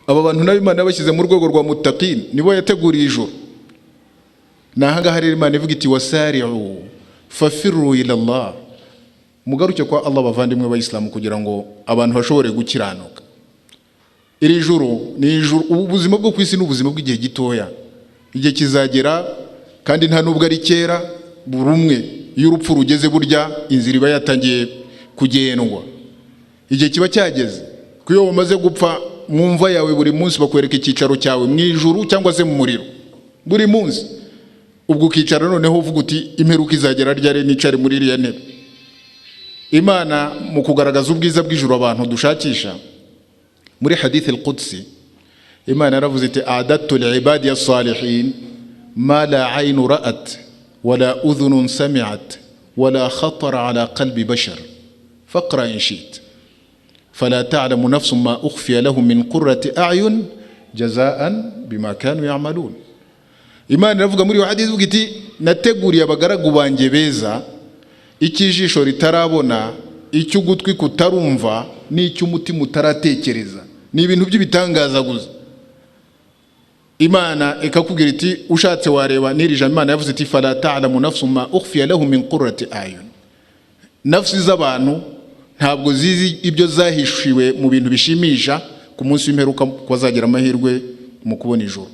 aba bantu nabi Imana yabashyize mu rwego rwa muttaqin, nibo yateguriye ijuru. Nahanga hari Imana ivuga iti wasari'u fafirru ila Allah, mugaruke kwa Allah bavandimwe b'Abayisilamu kugira ngo abantu bashobore gukiranuka. Iri juru ni ijuru, ubuzima bwo kwisi n'ubuzima bw'igihe gitoya, igihe kizagera kandi nta nubwo ari kera. Buri umwe iyo urupfu rugeze burya inzira iba yatangiye kugendwa, igihe kiba cyageze ko iyo wamaze gupfa mu mva yawe buri munsi bakwereka icyicaro cyawe mu ijuru cyangwa se mu muriro buri munsi. Ubwo ukicara noneho uvuga uti imperuka izagera ryari nicare muri iriya ntebe. Imana mu kugaragaza ubwiza bw'ijuru abantu dushakisha, muri hadith al-Qudsi Imana yaravuze iti a'adatu li'ibadi as-salihin ma la 'aynu ra'at wala udhunun sami'at wala khatara 'ala qalbi bashar faqra in shi'ta fala ta'lamu nafsun ma ukhfiya lahum min qurrati a'yun jazaan bima kanu ya'malun. Imana iravuga muri hadith ivuga iti nateguriye abagaragu banjye beza ikijisho ritarabona, icy'ugutwi kutarumva, n'icy'umutima utaratekereza. Ni ibintu by'ibitangaza gusa. Imana ikakubwira iti ushatse wareba n'iri jambo Imana yavuze iti fala ta'lamu nafsun ma ukhfiya lahum min qurrati a'yun. Nafsi z'abantu ntabwo zizi ibyo zahishiwe mu bintu bishimisha ku munsi w'imperuka, ko bazagira amahirwe mu kubona ijuru.